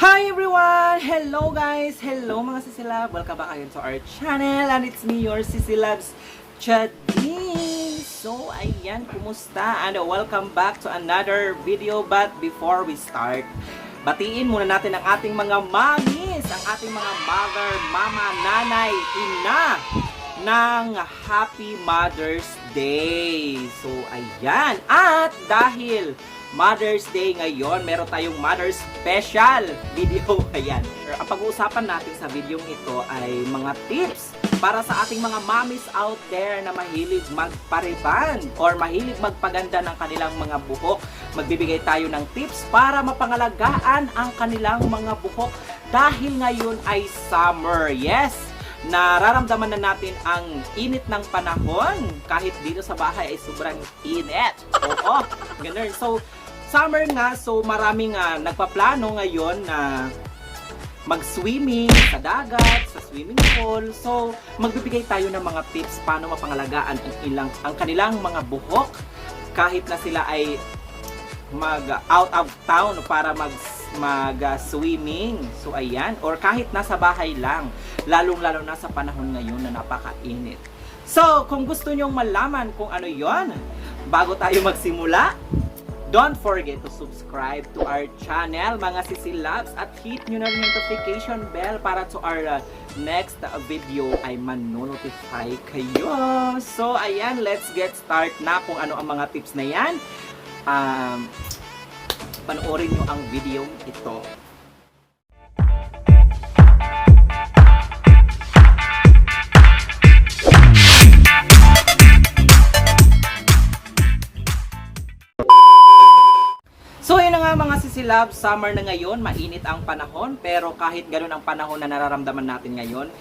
Hi everyone! Hello guys! Hello mga sisilab! Welcome back again to our channel and it's me, your sisilabs, Chadine! So ayan, kumusta? And welcome back to another video. But before we start, batiin muna natin ang ating mga mommies, ang ating mga mother, mama, nanay, ina ng Happy Mother's Day! So ayan! At dahil Mother's Day ngayon, meron tayong Mother's Special video. Ayan. Ang pag-uusapan natin sa video ito ay mga tips para sa ating mga mommies out there na mahilig magpariban or mahilig magpaganda ng kanilang mga buhok. Magbibigay tayo ng tips para mapangalagaan ang kanilang mga buhok dahil ngayon ay summer. Yes! Nararamdaman na natin ang init ng panahon kahit dito sa bahay ay sobrang init. Oo, ganun. So, summer nga, so maraming nagpaplano ngayon na mag-swimming sa dagat, sa swimming pool. So, magbibigay tayo ng mga tips paano mapangalagaan ang kanilang mga buhok kahit na sila ay out of town para mag-swimming. So, ayan. Or kahit nasa bahay lang. Lalong-lalo na sa panahon ngayon na napakainit. So, kung gusto nyong malaman kung ano yon, bago tayo magsimula, don't forget to subscribe to our channel, mga sisilabs, at hit nyo na rin yung notification bell para to our next video ay manonotify kayo. So, ayan, let's get start na kung ano ang mga tips na yan. Panoorin nyo ang video ito. So yun na nga mga sisilab, summer na ngayon, mainit ang panahon, pero kahit ganoon ang panahon na nararamdaman natin ngayon,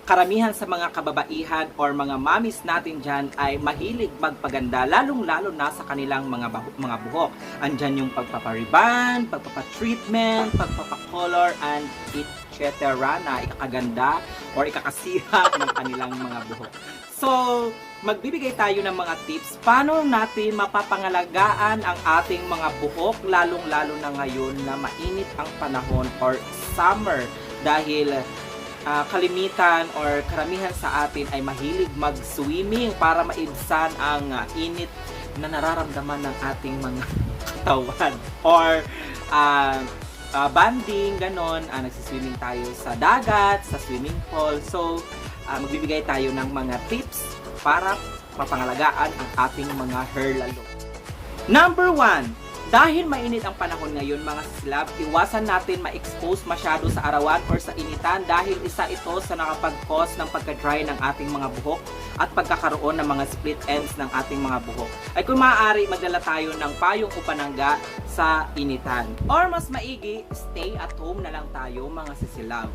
karamihan sa mga kababaihan or mga mommies natin dyan ay mahilig magpaganda, lalong-lalo na sa kanilang mga buhok. Andyan yung pagpapariban, pagpapatreatment, pagpapacolor, and etc. na ikakaganda or ikakasira ng kanilang mga buhok. So, magbibigay tayo ng mga tips paano natin mapapangalagaan ang ating mga buhok, lalong-lalo na ngayon na mainit ang panahon or summer dahil kalimitan or karamihan sa atin ay mahilig mag-swimming para maibsan ang init na nararamdaman ng ating mga katawan or banding, ganon, nagsiswimming tayo sa dagat, sa swimming pool. So, magbibigay tayo ng mga tips para mapangalagaan ang ating mga hair lalo. Number 1, dahil mainit ang panahon ngayon mga sisilab, iwasan natin ma-expose masyado sa arawan or sa initan dahil isa ito sa nakapag-cause ng pagka-dry ng ating mga buhok at pagkakaroon ng mga split ends ng ating mga buhok. Ay kung maaari, magdala tayo ng payong o panangga sa initan. Or mas maigi, stay at home na lang tayo mga sisilab.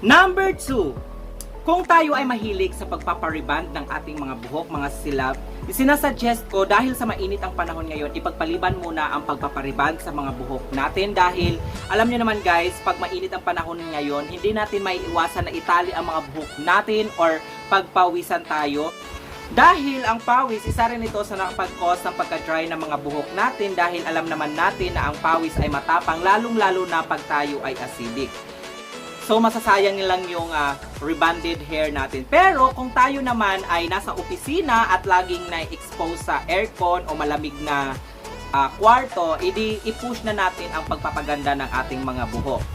Number 2, kung tayo ay mahilig sa pagpapariband ng ating mga buhok, mga silab, isinasuggest ko dahil sa mainit ang panahon ngayon, ipagpaliban muna ang pagpapariband sa mga buhok natin dahil alam nyo naman guys, pag mainit ang panahon ngayon, hindi natin maiiwasan na itali ang mga buhok natin or pagpawisan tayo. Dahil ang pawis, isa rin ito sa nakapag-cause ng pagka-dry ng mga buhok natin dahil alam naman natin na ang pawis ay matapang lalong-lalo na pag tayo ay acidic. So, masasayang lang yung rebonded hair natin. Pero, kung tayo naman ay nasa opisina at laging na-expose sa aircon o malamig na kwarto, i-push na natin ang pagpapaganda ng ating mga buhok.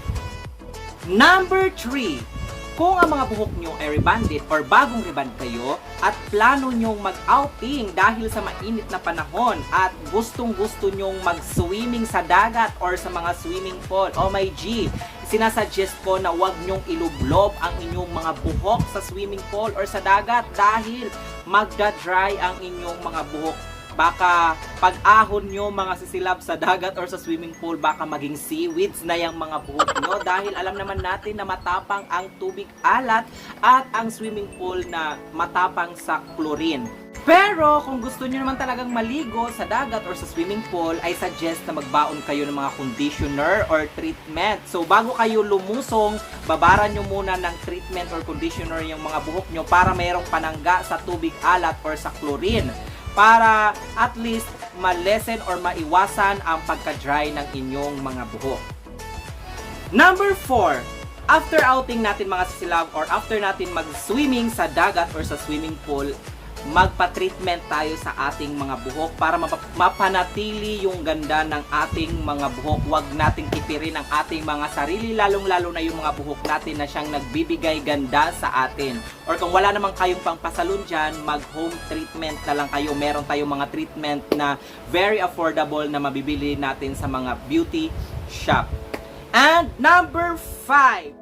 Number 3, kung ang mga buhok nyo ay rebonded or bagong rebond kayo at plano nyong mag-outing dahil sa mainit na panahon at gustong-gusto nyong mag-swimming sa dagat or sa mga swimming pool, oh my G, sinasuggest ko na huwag nyong ilublob ang inyong mga buhok sa swimming pool or sa dagat dahil magda-dry ang inyong mga buhok. Baka pag-ahon nyo mga sisilab sa dagat or sa swimming pool, baka maging seaweeds na yung mga buhok nyo dahil alam naman natin na matapang ang tubig alat at ang swimming pool na matapang sa chlorine. Pero kung gusto nyo naman talagang maligo sa dagat or sa swimming pool, I suggest na magbaon kayo ng mga conditioner or treatment. So bago kayo lumusong, babaran nyo muna ng treatment or conditioner yung mga buhok nyo para mayroong panangga sa tubig alat or sa chlorine. Para at least ma-lessen or maiwasan ang pagka-dry ng inyong mga buhok. Number 4, after outing natin mga sisilab or after natin mag-swimming sa dagat or sa swimming pool, magpa-treatment tayo sa ating mga buhok para mapanatili yung ganda ng ating mga buhok. Huwag nating tipirin ang ating mga sarili, lalong-lalo na yung mga buhok natin na siyang nagbibigay ganda sa atin. Or kung wala namang kayong pangpasalon dyan, mag-home treatment na lang kayo. Meron tayong mga treatment na very affordable na mabibili natin sa mga beauty shop. And number 5,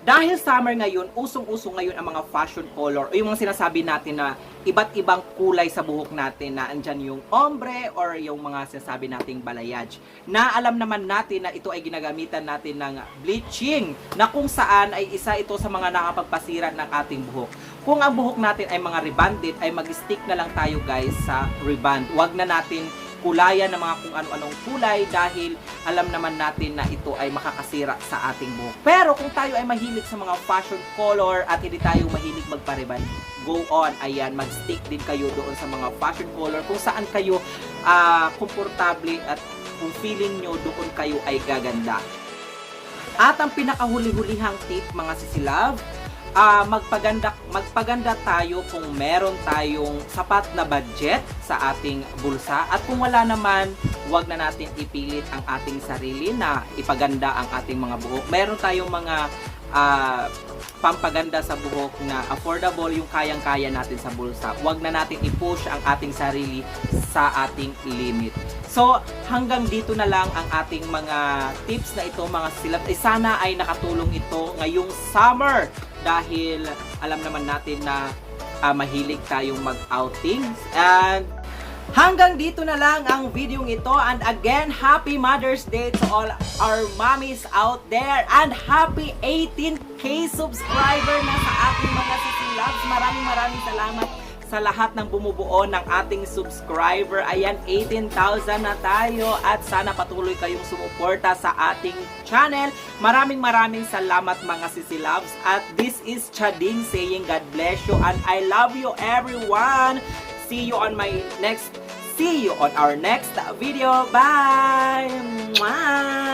dahil summer ngayon, usong-usong ngayon ang mga fashion color o yung mga sinasabi natin na iba't ibang kulay sa buhok natin, na andyan yung ombre or yung mga sinasabi nating balayage, na alam naman natin na ito ay ginagamitan natin ng bleaching, na kung saan ay isa ito sa mga nakapagpasira ng ating buhok. Kung ang buhok natin ay mga rebonded, ay mag-stick na lang tayo guys sa rebond. Huwag na natin kulayan ng mga kung ano-anong kulay dahil alam naman natin na ito ay makakasira sa ating buhok. Pero kung tayo ay mahilig sa mga fashion color at hindi tayo mahilig magpariban, go on, ayan, mag-stick din kayo doon sa mga fashion color kung saan kayo komportable at kung feeling nyo doon kayo ay gaganda. At ang pinakahuli-hulihang tip mga sisilab, magpaganda tayo kung meron tayong sapat na budget sa ating bulsa, at kung wala naman, huwag na natin ipilit ang ating sarili na ipaganda ang ating mga buhok. Meron tayong mga pampaganda sa buhok na affordable, yung kayang-kaya natin sa bulsa. Huwag na natin i-push ang ating sarili sa ating limit. So, hanggang dito na lang ang ating mga tips na ito mga silab. Sana ay nakatulong ito ngayong summer dahil alam naman natin na mahilig tayong mag-outing. And hanggang dito na lang ang video ito. And again, happy Mother's Day to all our mommies out there. And happy 18K subscriber na sa ating mga sisilabs. Maraming salamat sa lahat ng bumubuo ng ating subscriber. Ayan, 18,000 na tayo at sana patuloy kayong sumuporta sa ating channel. Maraming salamat mga sisilabs. At this is Chading saying God bless you and I love you everyone. See you on our next video. Bye! Mwah!